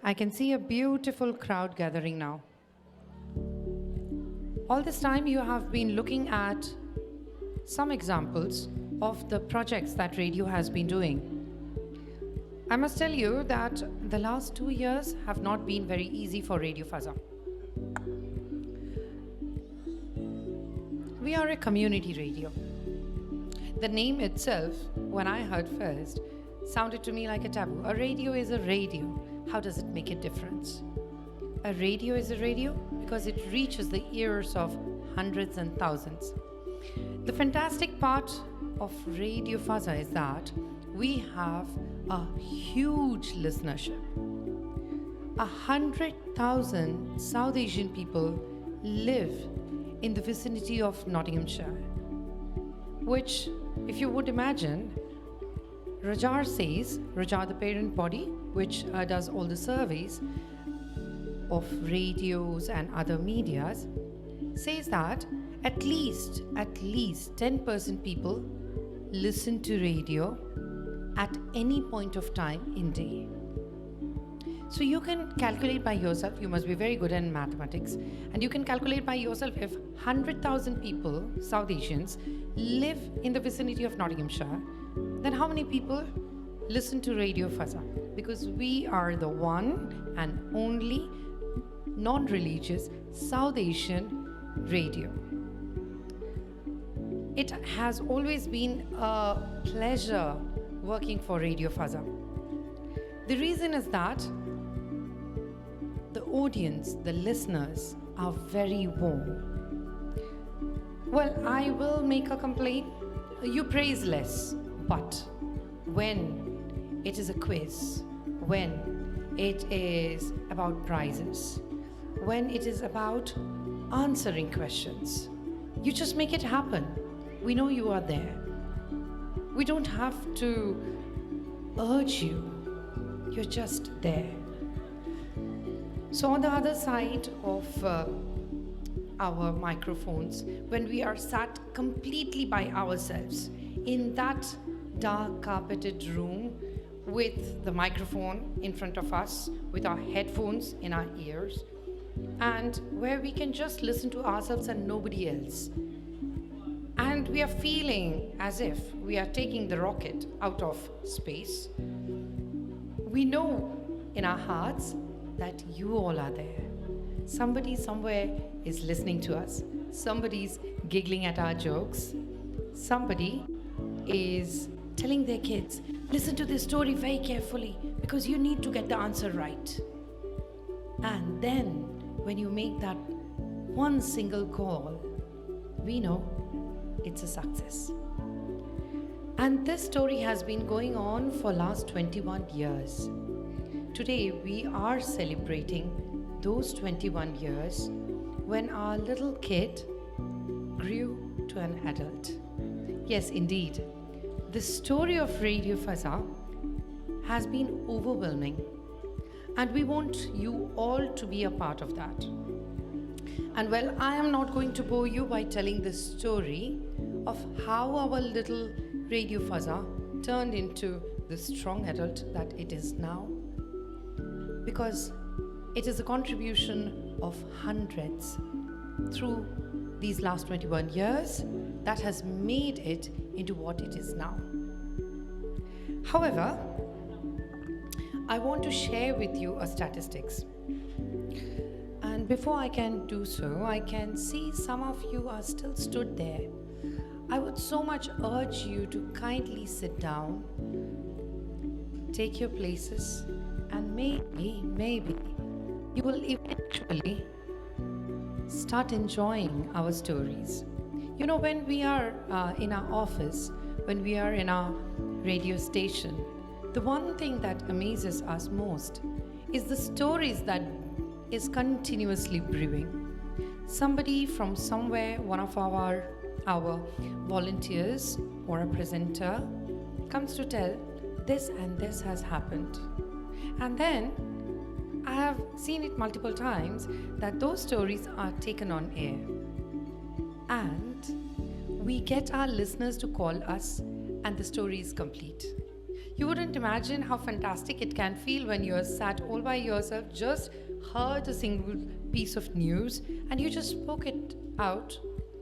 I can see a beautiful crowd gathering now. All this time you have been looking at some examples of the projects that radio has been doing. I must tell you that the last 2 years have not been very easy for Radio Faza. We are a community radio. The name itself, when I heard first, sounded to me like a taboo. A radio is a radio. How does it make a difference? A radio is a radio because it reaches the ears of hundreds and thousands. The fantastic part of Radio Faza is that we have a huge listenership. 100,000 South Asian people live in the vicinity of Nottinghamshire, which, if you would imagine, Rajar, the parent body, which does all the surveys of radios and other medias, says that at least 10% people listen to radio at any point of time in day. So you can calculate by yourself, you must be very good in mathematics, and you can calculate by yourself if 100,000 people, South Asians, live in the vicinity of Nottinghamshire, then how many people listen to Radio Faza? Because we are the one and only non-religious South Asian radio. It has always been a pleasure working for Radio Faza. The reason is that the audience, the listeners, are very warm. Well, I will make a complaint. You praise less, but when it is a quiz, when it is about prizes, when it is about answering questions, you just make it happen. We know you are there. We don't have to urge you. You're just there. So on the other side of our microphones, when we are sat completely by ourselves in that dark carpeted room with the microphone in front of us, with our headphones in our ears, and where we can just listen to ourselves and nobody else. And we are feeling as if we are taking the rocket out of space. We know in our hearts that you all are there. Somebody somewhere is listening to us. Somebody's giggling at our jokes. Somebody is telling their kids, listen to this story very carefully because you need to get the answer right. And then when you make that one single call, we know it's a success. And this story has been going on for last 21 years. Today we are celebrating those 21 years when our little kid grew to an adult. Yes, indeed, the story of Radio Faza has been overwhelming, and we want you all to be a part of that. And well, I am not going to bore you by telling the story of how our little Radio Faza turned into the strong adult that it is now, because it is a contribution of hundreds through these last 21 years that has made it into what it is now. However, I want to share with you a statistics. And before I can do so, I can see some of you are still stood there. I would so much urge you to kindly sit down, take your places, and maybe you will eventually start enjoying our stories. You know, when we are in our office, when we are in our radio station, the one thing that amazes us most is the stories that is continuously brewing. Somebody from somewhere, one of our volunteers or a presenter comes to tell this and this has happened. And then I have seen it multiple times that those stories are taken on air. And we get our listeners to call us and the story is complete. You wouldn't imagine how fantastic it can feel when you're sat all by yourself, just heard a single piece of news, and you just spoke it out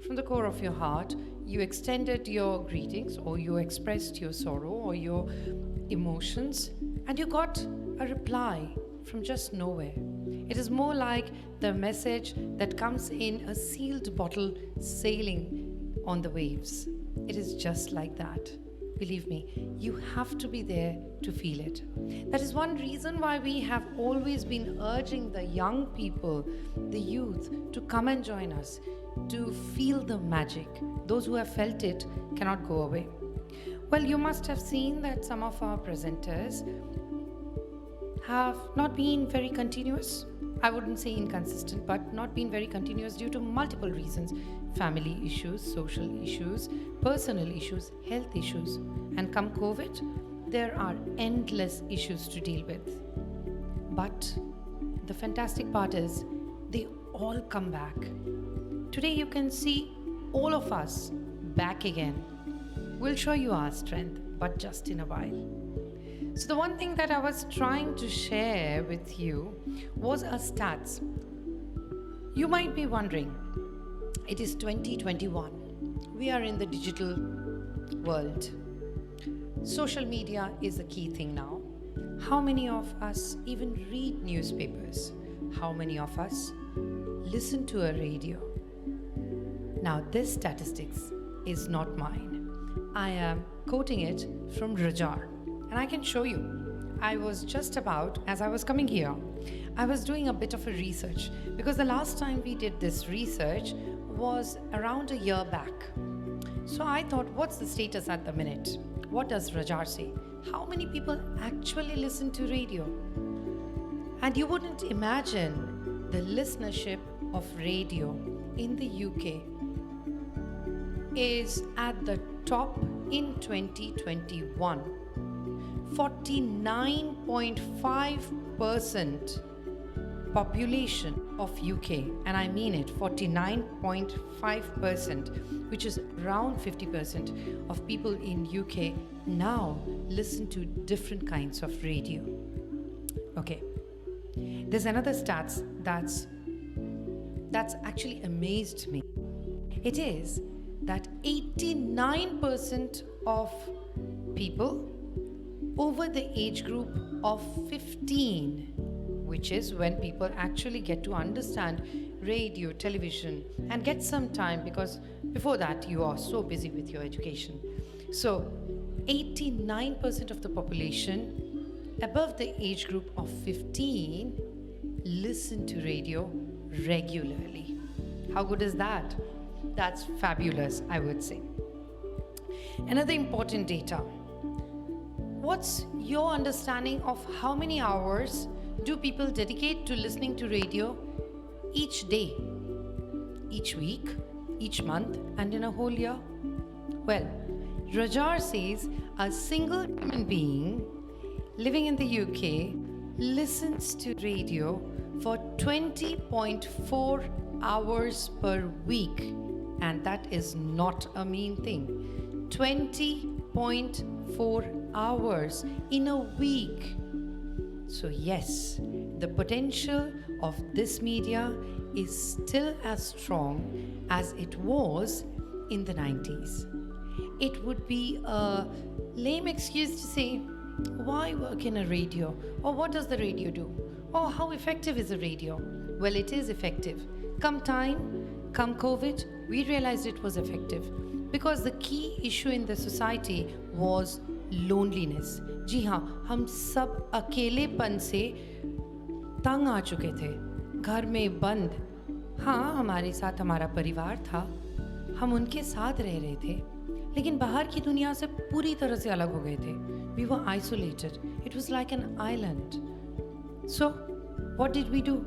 from the core of your heart. You extended your greetings, or you expressed your sorrow or your emotions, and you got a reply from just nowhere. It is more like the message that comes in a sealed bottle sailing on the waves. It is just like that. Believe me, you have to be there to feel it. That is one reason why we have always been urging the young people, the youth, to come and join us, to feel the magic. Those who have felt it cannot go away. Well, you must have seen that some of our presenters have not been very continuous. I wouldn't say inconsistent, but not been very continuous due to multiple reasons. Family issues, social issues, personal issues, health issues. And come COVID, there are endless issues to deal with. But the fantastic part is they all come back. Today you can see all of us back again. We'll show you our strength, but just in a while. So the one thing that I was trying to share with you was a stats. You might be wondering, it is 2021. We are in the digital world. Social media is a key thing now. How many of us even read newspapers? How many of us listen to a radio? Now this statistics is not mine. I am quoting it from Rajar. And I can show you. I was just about, as I was coming here, I was doing a bit of a research, because the last time we did this research was around a year back. So I thought, what's the status at the minute? What does Rajar say? How many people actually listen to radio? And you wouldn't imagine the listenership of radio in the UK is at the top in 2021. 49.5% population of UK, and I mean it, 49.5%, which is around 50% of people in UK now listen to different kinds of radio. Okay, there's another stats that's actually amazed me. It is that 89% of people over the age group of 15, which is when people actually get to understand radio, television, and get some time, because before that you are so busy with your education. So 89% of the population above the age group of 15 listen to radio regularly. How good is that? That's fabulous, I would say. Another important data. What's your understanding of how many hours do people dedicate to listening to radio each day, each week, each month, and in a whole year? Well, Rajar says a single human being living in the UK listens to radio for 20.4 hours per week. And that is not a mean thing. 20.4 hours in a week. So yes, the potential of this media is still as strong as it was in the 90s. It would be a lame excuse to say, why work in a radio? Or what does the radio do? Or how effective is a radio? Well, it is effective. Come time, come COVID, we realized it was effective because the key issue in the society was loneliness. जी हाँ, हम सब अकेलेपन से तंग आ चुके थे, घर में बंद. हाँ, हमारे साथ हमारा परिवार था, हम उनके साथ रह रहे थे, लेकिन बाहर की दुनिया से पूरी तरह से अलग हो गए थे. We were isolated. It was like an island. So, what did we do?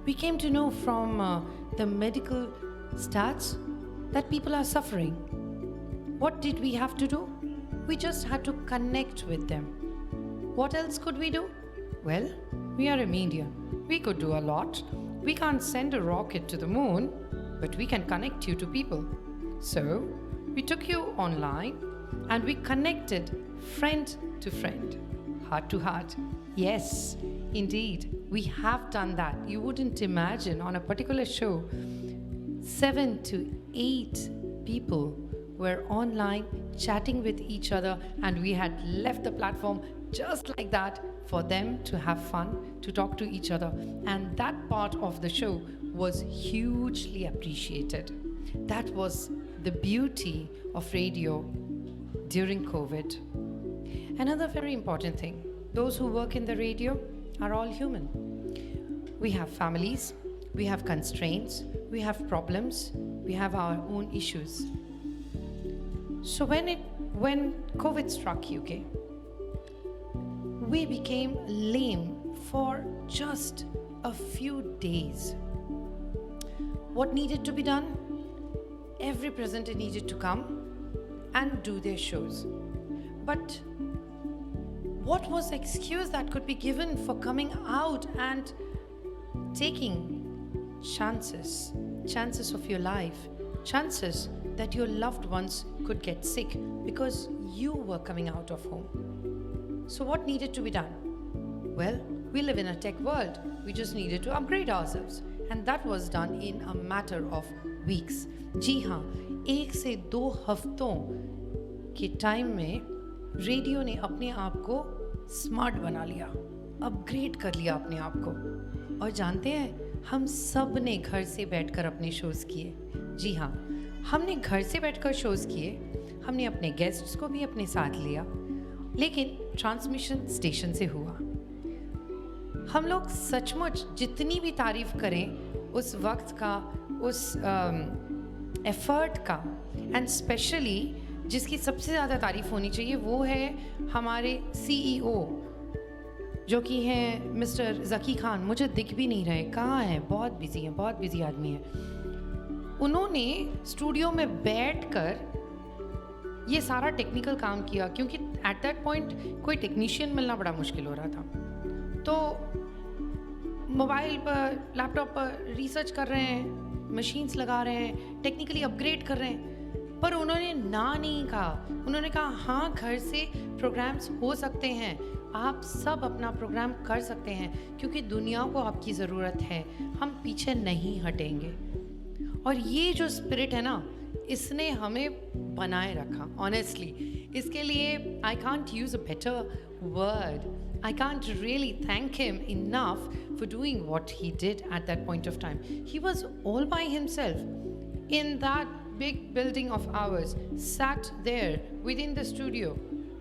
We came to know from the medical stats that people are suffering. What did we have to do? We just had to connect with them. What else could we do? Well, we are a media. We could do a lot. We can't send a rocket to the moon, but we can connect you to people. So, we took you online and we connected friend to friend, heart to heart. Yes, indeed, we have done that. You wouldn't imagine on a particular show, 7 to 8 people were online chatting with each other, and we had left the platform just like that for them to have fun, to talk to each other. And that part of the show was hugely appreciated. That was the beauty of radio during COVID. Another very important thing, those who work in the radio are all human. We have families, we have constraints, we have problems, we have our own issues. So when COVID struck UK, we became lame for just a few days. What needed to be done? Every presenter needed to come and do their shows. But what was the excuse that could be given for coming out and taking chances of your life, chances that your loved ones could get sick because you were coming out of home? So what needed to be done? Well, we live in a tech world. We just needed to upgrade ourselves. And that was done in a matter of weeks. जी हाँ, 1 से 2 हफ्तों के time में radio ने अपने आप को smart बना लिया, अपग्रेड कर लिया अपने आप को। और जानते हैं, हम सब ने घर से बैठकर अपने शोज़ किए। जी हाँ, हमने घर से बैठकर शोज़ किए, हमने अपने गेस्ट्स को भी अपने साथ लिया, लेकिन ट्रांसमिशन स्टेशन से हुआ। हम लोग सचमुच जितनी भी तारीफ़ करें उस वक्त का, उस एफर्ट का, एंड स्पेशली जिसकी सबसे ज़्यादा तारीफ़ होनी चाहिए वो है हमारे CEO जो कि हैं मिस्टर ज़की खान। मुझे दिख भी नहीं रहे, कहाँ हैं? बहुत बिजी आदमी है। उन्होंने स्टूडियो में बैठकर ये सारा टेक्निकल काम किया, क्योंकि एट दैट पॉइंट कोई टेक्नीशियन मिलना बड़ा मुश्किल हो रहा था। तो मोबाइल पर, लैपटॉप पर रिसर्च कर रहे हैं, मशीन्स लगा रहे हैं, टेक्निकली अपग्रेड कर रहे हैं, पर उन्होंने ना नहीं कहा। उन्होंने कहा हाँ, घर से प्रोग्राम्स हो सकते हैं, आप सब अपना प्रोग्राम कर सकते हैं, क्योंकि दुनिया को आपकी ज़रूरत है, हम पीछे नहीं हटेंगे। और ये जो स्पिरिट है ना, इसने हमें बनाए रखा ऑनेस्टली। इसके लिए I can't use a better word, I can't really thank him enough for doing what he did at that point of time. He was all by himself in that big building of ours, sat there within the studio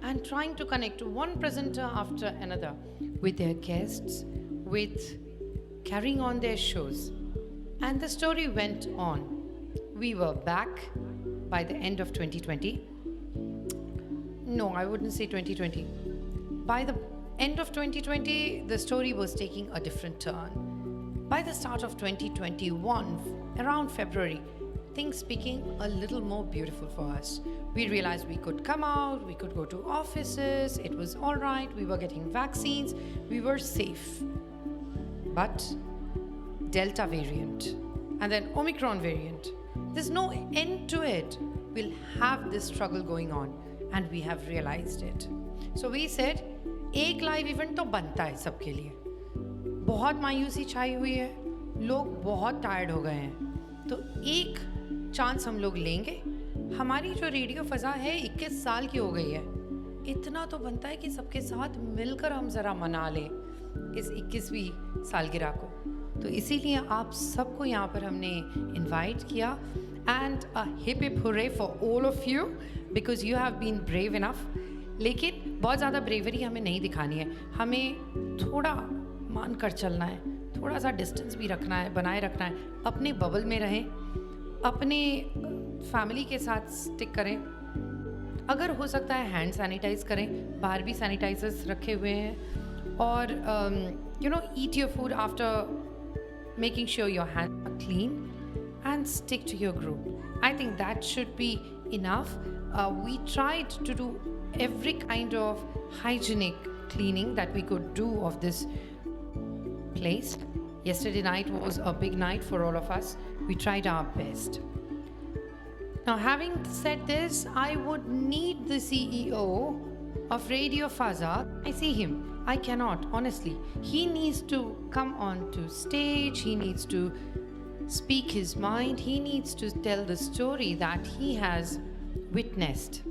and trying to connect one presenter after another with their guests, with carrying on their shows. And the story went on. We were back by the end of 2020. No, I wouldn't say 2020. By the end of 2020, the story was taking a different turn. By the start of 2021, around February, things became a little more beautiful for us. We realized we could come out, we could go to offices, it was all right, we were getting vaccines, we were safe. But Delta variant and then Omicron variant, there's no end to it. We'll have this struggle going on, and we have realized it. So we said, एक live event तो बनता है सबके लिए। बहुत मायूसी छाई हुई है, लोग बहुत टायर्ड हो गए हैं, तो एक चांस हम लोग लेंगे। हमारी जो रेडियो फ़ज़ा है 21 साल की हो गई है, इतना तो बनता है कि सबके साथ मिलकर हम ज़रा मना लें इस 21वीं सालगिरह को। तो इसीलिए आप सबको यहाँ पर हमने इनवाइट किया, and a hip hip hurray for all of you because you have been brave enough. लेकिन बहुत ज़्यादा ब्रेवरी हमें नहीं दिखानी है, हमें थोड़ा मान कर चलना है, थोड़ा सा डिस्टेंस भी रखना है, बनाए रखना है, अपने बबल में रहें, अपने फैमिली के साथ स्टिक करें, अगर हो सकता है हैंड सैनिटाइज करें, बाहर भी सैनिटाइजर्स रखे हुए हैं, और eat your food after making sure your hand are clean and stick to your group. I think that should be enough. We tried to do every kind of hygienic cleaning that we could do of this place. Yesterday night was a big night for all of us. We tried our best. Now, having said this, I would need the CEO of Radio Faza, I see him. I cannot, honestly. He needs to come on to stage, he needs to speak his mind, he needs to tell the story that he has witnessed.